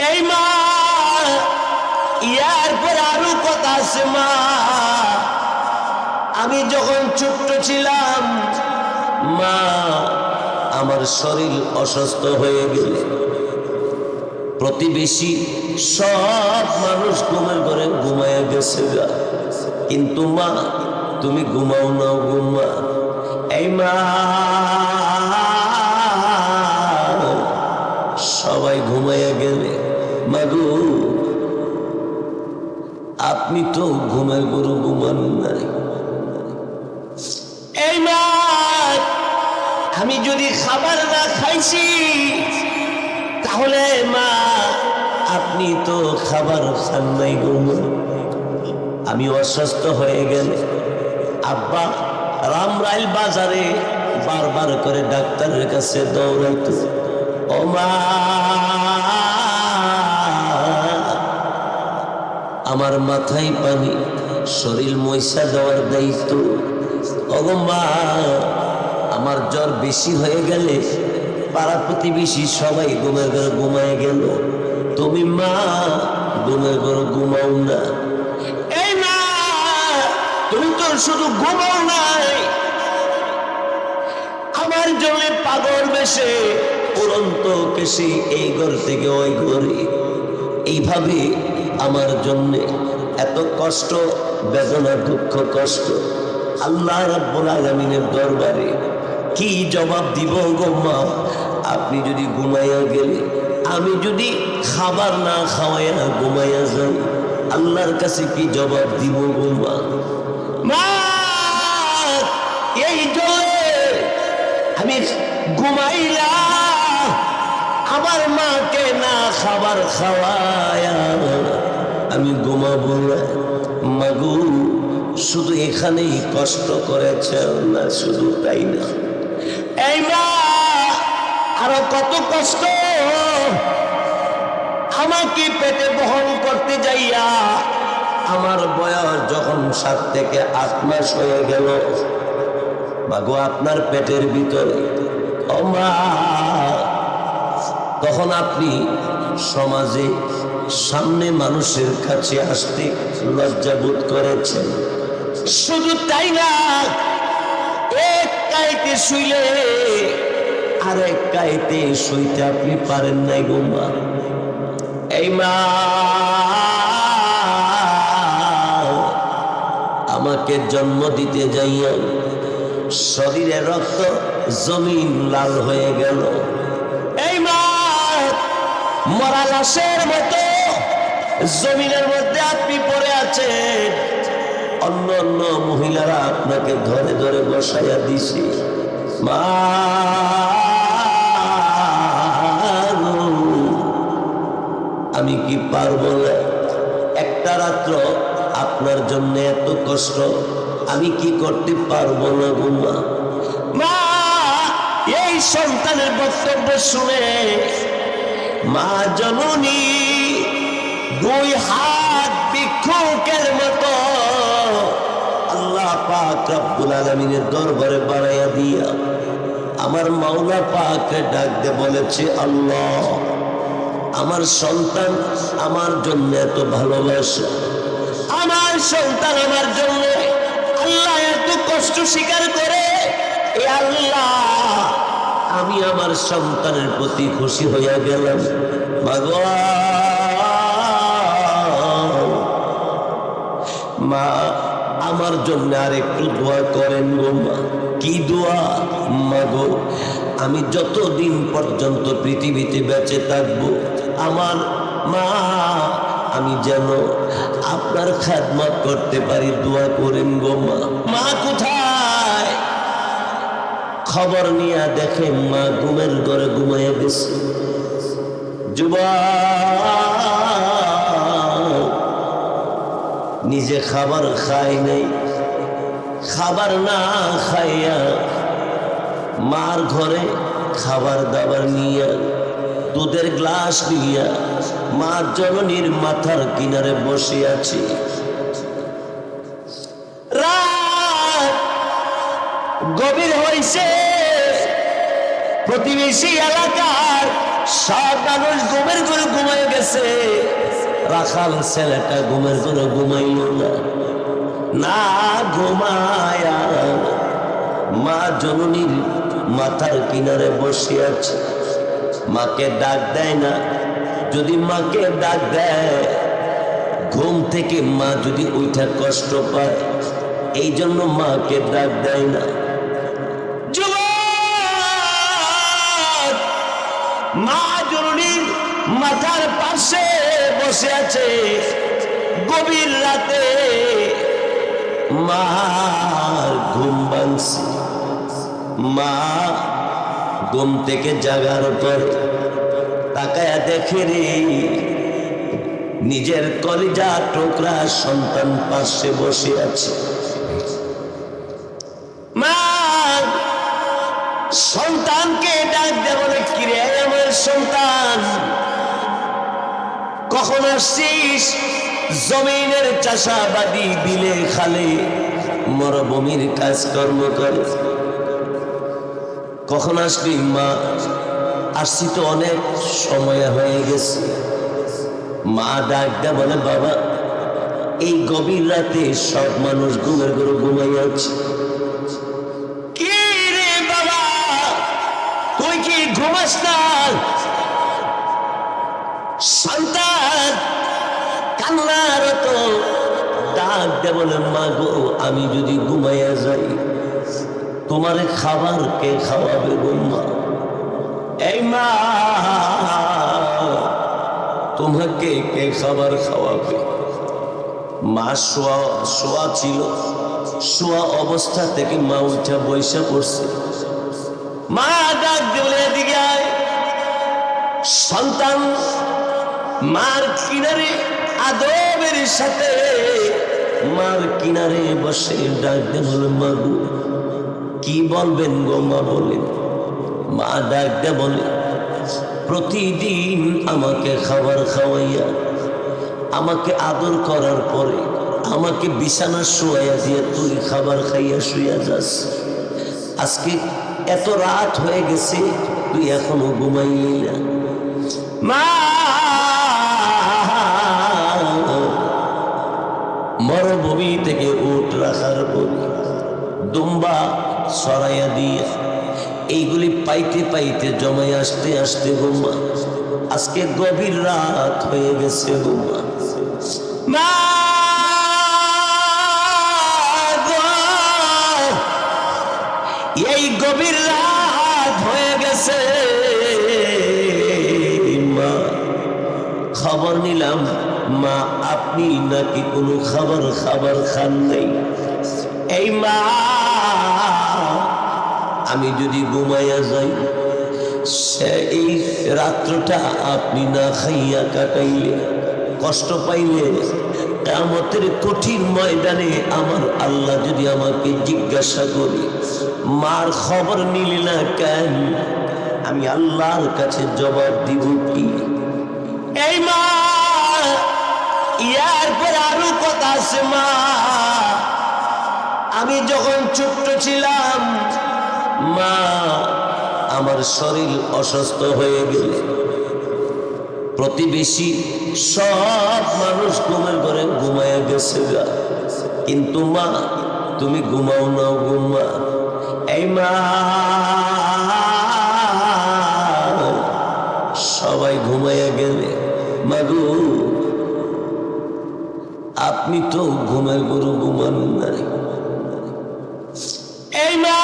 এই মা, ইয়ার পর আরো কথা আছে মা। আমি যখন ছোট্ট ছিলাম মা, আমার শরীর অসুস্থ হয়ে গেলে প্রতিবেশী সব মানুষ ঘুমের ঘরে ঘুমায় গেছে গা, কিন্তু মা তুমি ঘুমাও না ঘুমা। এই মা, সবাই ঘুমাইয়া গেলে মাগু আপনি তো ঘুমের গরু ঘুমান নাই। এই মা, আমি যদি খাবার না খাইছি তাহলে মা আপনি তো খাবার খান নাই ঘুমা। আমি অসুস্থ হয়ে গেলে আব্বা রামরাইল বাজারে বারবার করে ডাক্তারের কাছে দৌড়াইতো। ও মা, আমার মাথায় পানি, শরীর ময়সা দেওয়ার দায়িত্ব। ও মা, আমার জ্বর বেশি হয়ে গেলে পাড়া প্রতিবেশী সবাই ঘুমের ঘরে ঘুমায় গেল, তুমি মা ঘুমের ঘরে ঘুমাও না। এই মা, তুমি তো শুধু ঘুমাও নাই, আমার জন্য পাগল বেশে উড়ন্ত কেশে এই ঘর থেকে ওই ঘরে, এইভাবে আমার জন্য এত কষ্ট বেদনা দুঃখ কষ্ট আল্লাহ রাব্বুল আলামিনের দরবারে কি জবাব দিব গো মা? আপনি যদি ঘুমাইয়া গেলে, আমি যদি খাবার না খাওয়াইয়া ঘুমাইয়া যাই, আল্লাহর কাছে কি জবাব দিব গো মা? মা, এই জলে আমি ঘুমাইলাম, আমার মাকে না খাবার খাওয়ায়া আমি ঘুমাবো না। মাগু শুধু এখানেই কষ্ট করেছে না, শুধু তাই না, এই মা আরো কত কষ্ট আমাকে পেটে বহন করতে যাইয়া আমার বয়স যখন 7 থেকে 8 মাস হয়ে গেল, মাগো আপনার পেটের ভিতরে ও মা, তখন আপনি সমাজে সামনে মানুষের কাছে আসতে লজ্জা বোধ করেছেন। শুধু তাই না, এক কাইতে শুইলে আরেক কাইতে শুইতে আপনি পারেন নাই গো মা। এই মা, আমাকে জন্ম দিতে যাইয়া শরীরে রক্ত জমিন লাল হয়ে গেল। এই মা, মরা লাশের মতো জমিনের মধ্যে আপনি পড়ে আছেন, অন্য অন্য মহিলারা আপনাকে ধরে ধরে বসাইয়া দিছে। মা, আমি কি পারবো না? একটা রাত্র আপনার জন্য এত কষ্ট, আমি কি করতে পারবো না গো মা? মা, এই সন্তানের বক্তব্য শুনে মা জননী 2 হাত ভিক্ষুকের মতো আল্লাহ পাক রব্বুল আলামিনের দরবারে বাড়াইয়া দিয়া আমার মাওলা পাককে ডাক দিয়ে বলেছে, আল্লাহ আমার সন্তান আমার জন্য এত ভালোবাসে, আমার সন্তান আমার জন্য আল্লাহ এত কষ্ট স্বীকার করে, এ আল্লাহ আমি আমার সন্তানের প্রতি খুশি হইয়া গেলাম। মা, আমার জন্য আর একটু দোয়া করেন গো মা। কি দোয়া? মাগো, আমি যতদিন পর্যন্ত পৃথিবীতে বেঁচে থাকবো, আমার মা আমি যেন আপনার খেদমত করতে পারি, দোয়া করেন গো মা। মা কোথায়? খবর নিয়ে দেখে মা ঘুমের ঘরে ঘুমাইয়া গেছে। যুবক নিজে খাবার খায় নাই, খাবার না খাইয়া মার ঘরে খাবার দাবার নিয়া দুধের গ্লাস নিয়া মা জননীর মাথার কিনারে বসে আছে। রাত গভীর হয়েছে, প্রতিবেশী এলাকার সব মানুষ ঘুমের ঘরে ঘুমায় গেছে, রাখাল ছেলেটা ঘুমের ঘরে ঘুমাইল না। না ঘুমায়া মা জননীর মাথার কিনারে বসে আছে, মাকে ডাক দেয় না। যদি মাকে ডাক দেয়, ঘুম থেকে মা যদি ওইটা কষ্ট পায়, এই জন্য মাকে ডাক দেয় না। মা জননীর মাথার পাশে বসে আছে, গভীর রাতে মার ঘুম ভাঙছে। মা ঘুম থেকে জাগার পর তাকায়া দেখে রে, নিজের কলিজা টুকরা সন্তান পাশে বসে আছে। মা সন্তানকে ডাক দেয়, বলে কিরে আমার সন্তান, কখন আসছিস? জমিনের চাষাবাদী, বিলে খালে মরুভূমির কাজকর্ম করে, কখন আসলি? মা আসছি তো অনেক সময় হয়ে গেছে। মা ডাক দেয়, বলে বাবা এই গভীর রাতে সব মানুষ ঘুমের ঘরে ঘুমাই আছে, কি রে বাবা তুই কি ঘুমাস না? সন্তান কান্নার তো ডাক দে, বলে মা গো আমি যদি ঘুমাইয়া যাই, তোমার খাবার কে খাওয়াবে গো মা? এই মা তোমাকে কে খাবার খাওয়াবে? মা শোয়া ছিল, শোয়া অবস্থা থেকে মা উঠা বৈশা পড়ছে। মা ডাক দিলে এদিকে আয়। সন্তান মার কিনারে আদবের সাথে মার কিনারে বসে ডাক দে, বলে মা গো কি বলবেন গো মা? বলেন। মা ডাক দে, বলে প্রতিদিন আমাকে খাবার খাওয়াইয়া, আমাকে আদর করার পরে আমাকে বিছানা শোয়াইয়া দিয়ে তুই খাবার খাইয়া শুইয়া যাস। আজকে এত রাত হয়ে গেছে, তুই এখনো ঘুমাইলি না। মা মরুভূমি থেকে উট রাখার পরে দুম্বা সরাইয়া দিয়া এইগুলি পাইতে পাইতে জমাই আসতে আসতে গোমা আজকে গভীর রাত হয়ে গেছে। গোমা মা এই গভীর রাত হয়ে গেছে, মা খবর নিলাম মা আপনি নাকি কোনো খাবার খান নাই। এই মা আমি যদি ঘুমাইয়া যাই, এই রাত্রটা আপনি না খাইয়া কাটাইলে, কষ্ট পাইলে, কিয়ামতের কঠিন ময়দানে আমার আল্লাহ যদি আমাকে জিজ্ঞাসা করি মার খবর নিলি না কেন, আমি আল্লাহর কাছে জবাব দিব কি? এই মা ইয়ার পর আরো কথা আছে। মা আমি যখন ছোট্ট ছিলাম, মা আমার শরীর অসুস্থ হয়ে গেলে প্রতিবেশী সব মানুষ ঘুমের ঘরে ঘুমাইয়া গেছে গা, কিন্তু মা তুমি ঘুমাও না ঘুমা। এই মা সবাই ঘুমাইয়া গেলে মাগু আপনি তো ঘুমের ঘরে ঘুমান নাই। এই মা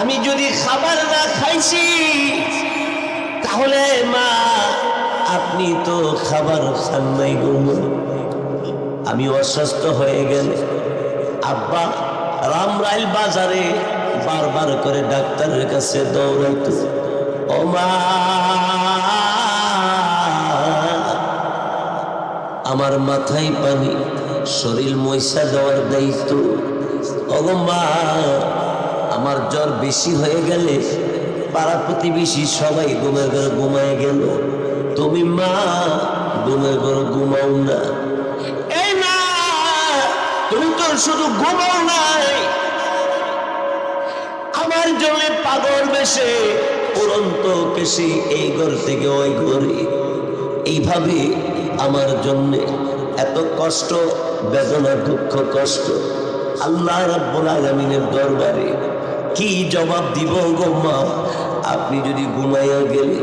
আমি যদি খাবার না খাইছি, তাহলে মা আপনি তো খাবার খান নাই গো। আমি অসুস্থ হয়ে গেলে আব্বা রামরাইল বাজারে বারবার করে ডাক্তারের কাছে দৌড়াইতো। ও মা আমার মাথায় পানি, শরীর ময়সা দেওয়ার দায়িত্ব। ও মা আমার জ্বর বেশি হয়ে গেলে পাড়া প্রতিবেশী সবাই ঘুমের ঘরে ঘুমায় গেল, তুমি মা ঘুমের ঘরে ঘুমাও না। এই মা তুমি তো শুধু ঘুমাও নাই, আমার জন্য পাগল বেশে উড়ন্ত কেশি এই ঘর থেকে ওই ঘরে। এইভাবে আমার জন্য এত কষ্ট, বেদনা, দুঃখ, কষ্ট। আল্লাহ রাব্বুল আলামিনের দরবারে কি জবাব দিব গো মা? আপনি যদি ঘুমাইয়া গেলে,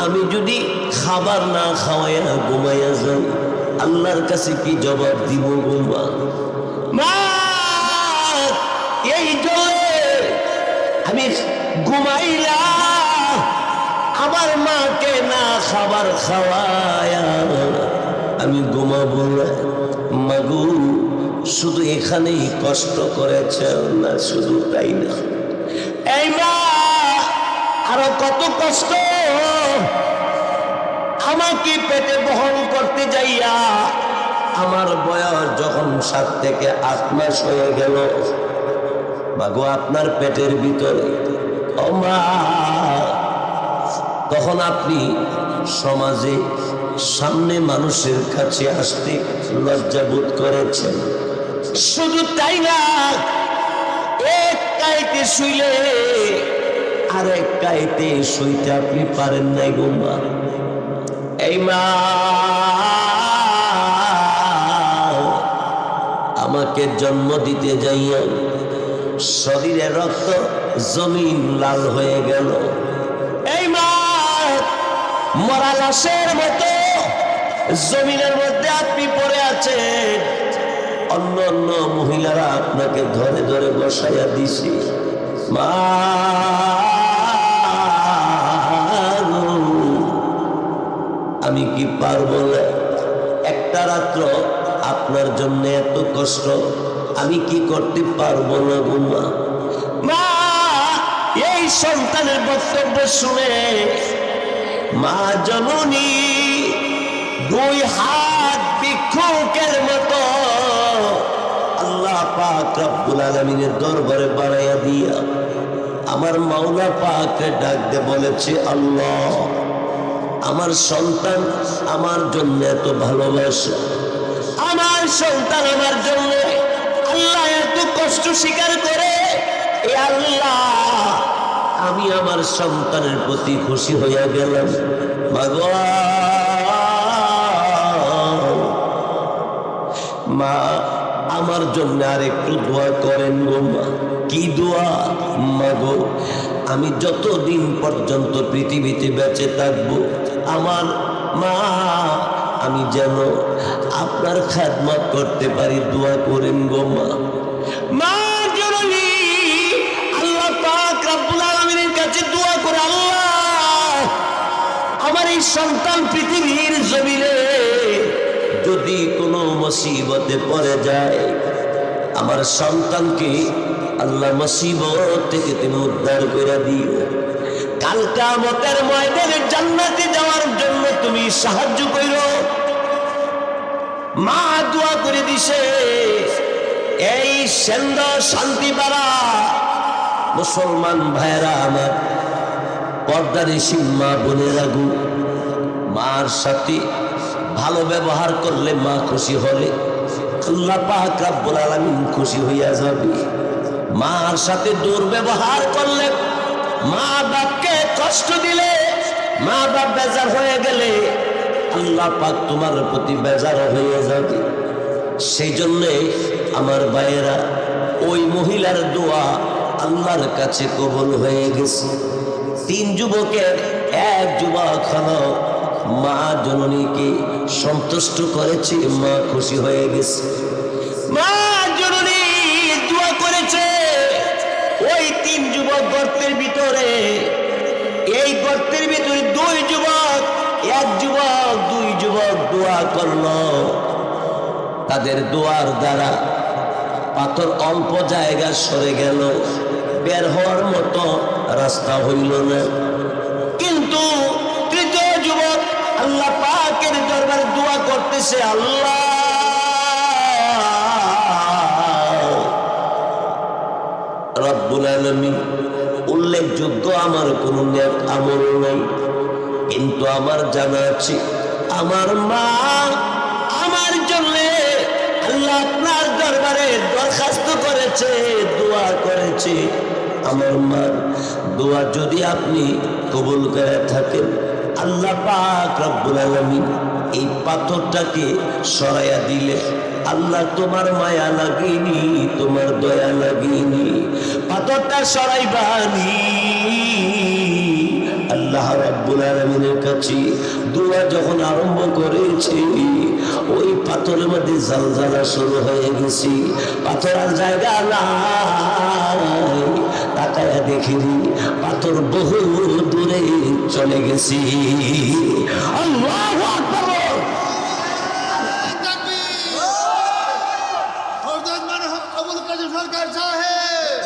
আমি যদি খাবার না খাওয়াইয়া ঘুমাইয়া যাই, আল্লাহর কাছে কি জবাব দিব গো মা? মা, এই জলে আমি ঘুমাইলাম, আমার মাকে না খাবার খাওয়ায়া আমি ঘুমাবো না। মাগু, শুধু এখানেই কষ্ট করেছে না? শুধু তাই না, এই মা আরো কত কষ্ট আমাকে পেটে বহন করতে যাইয়া আমার বয়স যখন 7 থেকে 8 মাস হয়ে গেল, মাগো আপনার পেটের ভিতরে, ও মা, তখন আপনি সমাজে সামনে মানুষের কাছে আসতে লজ্জাবোধ করেছেন। শুধু তাই না, এক কাইতে শুইলে আরেক কাইতে শুইতে আপনি পারেন নাই গো মা। এই মা, আমাকে জন্ম দিতে যাইয়া শরীরে রক্ত জমিন লাল হয়ে গেল। এই মা, মরা লাশের মতো জমিনের মধ্যে আপনি পড়ে আছেন, অন্য অন্য মহিলারা আপনাকে ধরে ধরে বসাইয়া দিছে। মা, আমি কি পারবো না? একটা রাত্র আপনার জন্য এত কষ্ট, আমি কি করতে পারবো না গো মা? মা, এই সন্তানের বক্তব্য শুনে মা জননী 2 হাত ভিক্ষুকের মতো আল্লাহ পাক রব্বুল আলামিনের দরবারে বাড়াইয়া দিয়া আমার মাওলা পাককে ডাক দিয়ে বলেছে, আল্লাহ, আমার সন্তান আমার জন্য এত ভালোবাসে, আমার সন্তান আমার জন্য আল্লাহ এত কষ্ট স্বীকার করে, এ আল্লাহ, আমি আমার সন্তানের প্রতি খুশি হইয়া গেলাম। মা, আমার জন্য আর একটু দোয়া করেন গো মা। কি দোয়া? মাগো, আমি যতদিন পর্যন্ত পৃথিবীতে বেঁচে থাকবো, আমার মা, আমি যেন আপনার খেদমত করতে পারি, দোয়া করেন গো মা। মা জননী আল্লাহ পাক রব্বুল আলামিনের কাছে দোয়া করে, আল্লাহ, আমার এই সন্তান পৃথিবীর জমিনে যদি কোনো মুসিবতে পড়ে যায়, আমার সন্তানকে আল্লাহ মুসিবত থেকে তুমি উদ্ধার করে দিও। কাল কিয়ামতের ময়দানে জান্নাতে যাওয়ার জন্য তুমি সাহায্য করো। মা দোয়া করে দিছে। এই সেন্দ শান্তিপাড়া মুসলমান ভাইরা আমার, পর্দানিশীন মা বোনেরা গো, মার সাথে ভালো ব্যবহার করলে মা খুশি হলে আল্লাহ পাক রব্বুল আলামিন খুশি হইয়া যাবে। মার সাথে দুর্ব্যবহার করলে, মা বাপকে কষ্ট দিলে, মা বাপ বেজার হয়ে গেলে আল্লাহ পাক তোমার প্রতি বেজার হয়ে যাবে। সেই জন্যে আমার ভাইয়েরা, ওই মহিলার দোয়া আল্লাহর কাছে কবুল হয়ে গেছে। 3 যুবকের 1 যুবক হলো মা জননীকে সন্তুষ্ট করেছে, মা খুশি হয়ে গেছে। মা জননী দোয়া করেছে। ওই 3 যুবক গর্তের ভিতরে, এই গর্তের ভিতরে 2 যুবক, 1 যুবক, 2 যুবক দোয়া করলো। তাদের দোয়ার দ্বারা পাথর অল্প জায়গা সরে গেল, বের হওয়ার মতো রাস্তা হইল না। কিন্তু 3য় যুবক আল্লাহ পাকের দরবারে দোয়া করতেছে, আল্লাহ, রব্বুল আলামিন, উল্লেখযোগ্য আমার কোনো নেক আমল নাই, কিন্তু আমার জানা আছে আমার মা আমার জন্য আল্লাহ আপনার দরবারে দরখাস্ত করেছে, দোয়া করেছে। আমার মার দোয়া যদি আপনি কবুল করে থাকেন, আল্লাহ পাক রব্বুল আলামিন এই পাথরটাকে সরাইয়া দিলে, আল্লাহ তোমার মায়া লাগেনি, তোমার দয়া লাগেনি, পাথরটা সরাইবানি। আল্লাহ রাব্বুল আলামিনের কাছে দোয়া যখন আরম্ভ করেছে, ওই পাথরের মধ্যে জালজালা শুরু হয়ে গেছে, পাথর আর জায়গা নাই। তাকায়া দেখিনি পাথর বহু দূরে চলে গেছি। আল্লাহু আকবার। সরকার সাহেব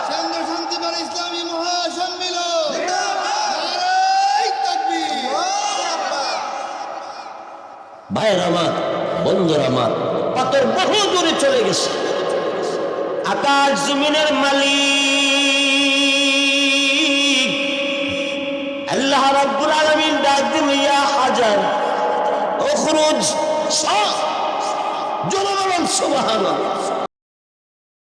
কেন্দ্র শান্তিবার ইসলামী মহাসম্মেলন, নারায়ে তাকবীর। ভাইয়ের আমার, বন্ধুর আমার, পাথর বহু দূরে চলে গেছে। আকাশ জমিনের মালিক আল্লাহ রাব্বুল আলামিন ডাক দিল, ইয়া হাজার উখরুজ। জোরে বলুন সুবহানাল্লাহ।